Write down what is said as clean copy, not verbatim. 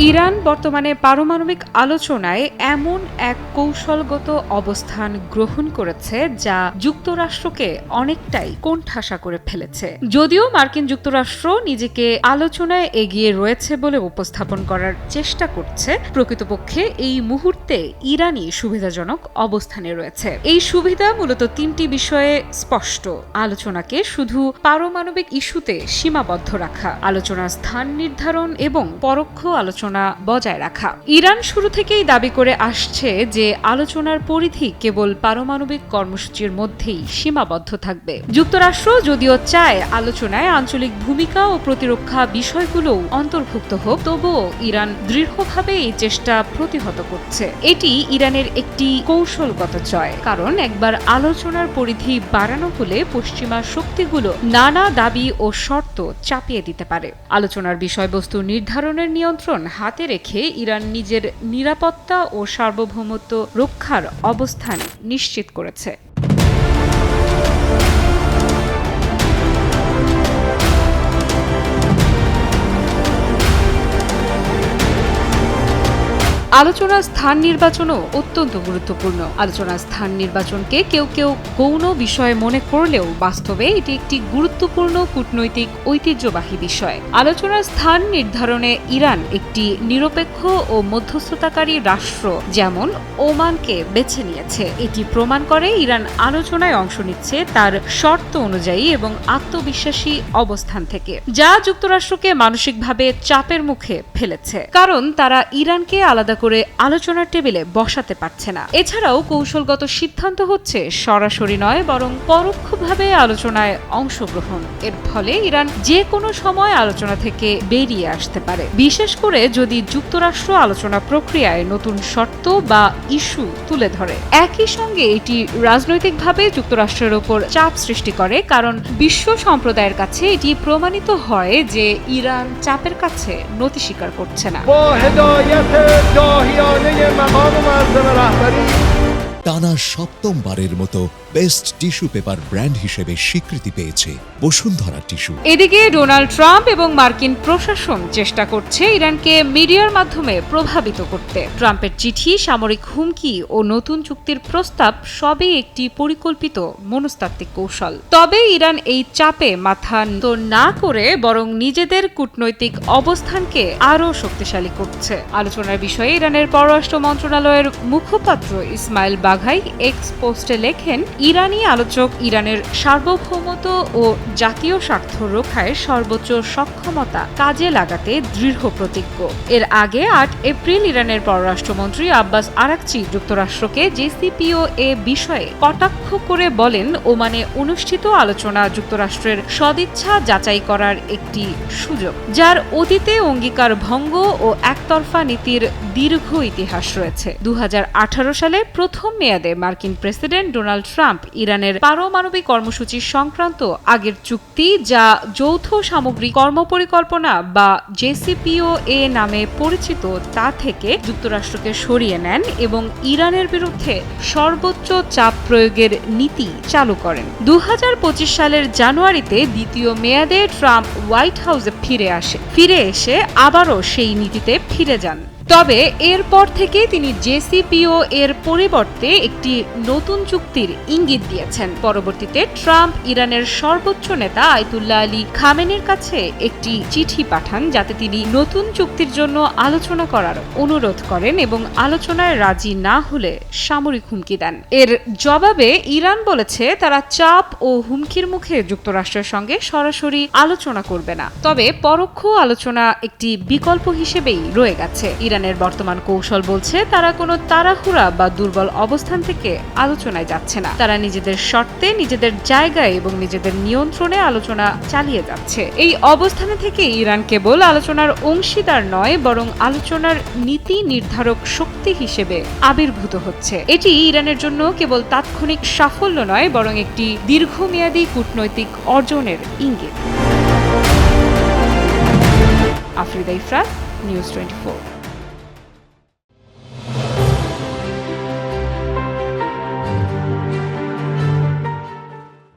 Iran বর্তমানে পারমাণবিক আলোচনায় এমন এক কৌশলগত অবস্থান গ্রহণ করেছে যা যুক্তরাষ্ট্রকে অনেকটাই কোণঠাসা করে ফেলেছে। যদিও মার্কিন যুক্তরাষ্ট্র নিজেকে আলোচনায় এগিয়ে রয়েছে বলে উপস্থাপন করার চেষ্টা করছে, প্রকৃতপক্ষে এই মুহূর্তে ইরানই সুবিধাজনক অবস্থানে রয়েছে। এই সুবিধা মূলত তিনটি বিষয়ে স্পষ্ট: আলোচনাকে শুধু পারমাণবিক ইস্যুতে সীমাবদ্ধ রাখা, আলোচনার স্থান নির্ধারণ এবং পরোক্ষ আলোচনা বজায় রাখা। ইরান শুরু থেকেই দাবি করে আসছে যে আলোচনার পরিধি কেবল পারমাণবিক কর্মসূচির মধ্যেই সীমাবদ্ধ থাকবে। যুক্তরাষ্ট্র যদিও চায় আলোচনায় আঞ্চলিক ভূমিকা ও প্রতিরক্ষা বিষয়গুলোও অন্তর্ভুক্ত হোক, তবুও ইরান দৃঢ়ভাবে এই চেষ্টা প্রতিহত করছে। এটি ইরানের একটি কৌশলগত জয়, কারণ একবার আলোচনার পরিধি বাড়ানো হলে পশ্চিমা শক্তিগুলো নানা দাবি ও শর্ত চাপিয়ে দিতে পারে। আলোচনার বিষয়বস্তু নির্ধারণের নিয়ন্ত্রণ হাতে রেখে ইরান নিজের নিরাপত্তা ও সার্বভৌমত্ব রক্ষার অবস্থান নিশ্চিত করেছে। আলোচনার স্থান নির্বাচনও অত্যন্ত গুরুত্বপূর্ণ। আলোচনার স্থান নির্বাচনকে কেউ কেউ গৌণ বিষয় মনে করলেও বাস্তবে এটি একটি গুরুত্বপূর্ণ কূটনৈতিক ঐতিহ্যবাহী বিষয়। আলোচনার স্থান নির্ধারণে ইরান একটি নিরপেক্ষ ও মধ্যস্থতাকারী রাষ্ট্র যেমন ওমানকে বেছে নিয়েছে। এটি প্রমাণ করে ইরান আলোচনায় অংশ নিচ্ছে তার শর্ত অনুযায়ী এবং আত্মবিশ্বাসী অবস্থান থেকে, যা যুক্তরাষ্ট্রকে মানসিকভাবে চাপের মুখে ফেলেছে, কারণ তারা ইরানকে আলাদা করে আলোচনার টেবিলে বসাতে পারছে না। এছাড়াও কৌশলগত সিদ্ধান্ত হচ্ছে সরাসরি নয় বরং পরোক্ষভাবে আলোচনায় অংশগ্রহণ। এর ফলে ইরান যে কোনো সময় আলোচনা থেকে বেরিয়ে আসতে পারে, বিশেষ করে যদি যুক্তরাষ্ট্র আলোচনা প্রক্রিয়ায় নতুন শর্ত বা ইস্যু তুলে ধরে। একই সঙ্গে এটি রাজনৈতিকভাবে যুক্তরাষ্ট্রের ওপর চাপ সৃষ্টি করে, কারণ বিশ্ব সম্প্রদায়ের কাছে এটি প্রমাণিত হয় যে ইরান চাপের কাছে নতি স্বীকার করছে না। টানা সপ্তমবারের মতো বেস্ট টিস্যু পেপার ব্র্যান্ড হিসেবে স্বীকৃতি পেয়েছে বসুন্ধরা টিস্যু। এদিকে ডোনাল্ড ট্রাম্প এবং মার্কিন প্রশাসন চেষ্টা করছে ইরানকে মিডিয়ার মাধ্যমে প্রভাবিত করতে। ট্রাম্পের চিঠি, সামরিক হুমকি ও নতুন চুক্তির প্রস্তাব সবই একটি পরিকল্পিত মনস্তাত্ত্বিক কৌশল। তবে ইরান এই চাপে মাথা নত না করে বরং নিজেদের কূটনৈতিক অবস্থানকে আরও শক্তিশালী করছে। আলোচনার বিষয়ে ইরানের পররাষ্ট্র মন্ত্রণালয়ের মুখপাত্র ইসমাইল বাঘাই এক্স পোস্টে লেখেন, ইরানি আলোচক ইরানের সার্বভৌমত্ব ও জাতীয় স্বার্থ রক্ষায় সর্বোচ্চ সক্ষমতা কাজে লাগাতে দৃঢ় প্রতিজ্ঞ। এর আগে ৮ এপ্রিল ইরানের পররাষ্ট্রমন্ত্রী আব্বাস আরাকচি যুক্তরাষ্ট্রকে জেসিপিওএ বিষয়ে কটাক্ষ করে বলেন, ওমানে অনুষ্ঠিত আলোচনা যুক্তরাষ্ট্রের সদিচ্ছা যাচাই করার একটি সুযোগ, যার অতীতে অঙ্গীকার ভঙ্গ ও একতরফা নীতির দীর্ঘ ইতিহাস রয়েছে। ২০১৮ সালে প্রথম মেয়াদে মার্কিন প্রেসিডেন্ট ডোনাল্ড ট্রাম্প ইরানের পারমাণবিক কর্মসূচি সংক্রান্ত আগের চুক্তি, যা যৌথ সামগ্রিক কর্মপরিকল্পনা বা জেসিপিওএ নামে পরিচিত, তা থেকে যুক্তরাষ্ট্রকে সরিয়ে নেন এবং ইরানের বিরুদ্ধে সর্বোচ্চ চাপ প্রয়োগের নীতি চালু করেন। ২০২৫ সালের জানুয়ারিতে দ্বিতীয় মেয়াদে ট্রাম্প হোয়াইট হাউসে ফিরে এসে আবারও সেই নীতিতে ফিরে যান। তবে এরপর থেকে তিনি জেসিপিও এর পরিবর্তে একটি নতুন চুক্তির ইঙ্গিত দিয়েছেন। পরবর্তীতে ট্রাম্প ইরানের সর্বোচ্চ নেতা আয়াতুল্লাহ আলী খামেনির কাছে একটি চিঠি পাঠান, যাতে তিনি নতুন চুক্তির জন্য আলোচনা করার অনুরোধ করেন এবং আলোচনায় রাজি না হলে সামরিক হুমকি দেন। এর জবাবে ইরান বলেছে তারা চাপ ও হুমকির মুখে যুক্তরাষ্ট্রের সঙ্গে সরাসরি আলোচনা করবে না, তবে পরোক্ষ আলোচনা একটি বিকল্প হিসেবেই রয়ে গেছে। ইরানের বর্তমান কৌশল বলছে তারা কোনো তাড়াহুড়া বা দুর্বল অবস্থান থেকে আলোচনায় যাচ্ছে না। তারা নিজেদের শর্তে, নিজেদের জায়গায় এবং নিজেদের নিয়ন্ত্রণে আলোচনা চালিয়ে যাচ্ছে। এই অবস্থানে থেকে ইরান কেবল আলোচনার অংশীদার নয় বরং আলোচনার নীতি নির্ধারক শক্তি হিসেবে আবির্ভূত হচ্ছে। এটি ইরানের জন্য কেবল তাৎক্ষণিক সাফল্য নয় বরং একটি দীর্ঘমেয়াদী কূটনৈতিক অর্জনের ইঙ্গিত। আফরিদা ইফরাত, নিউজ 24।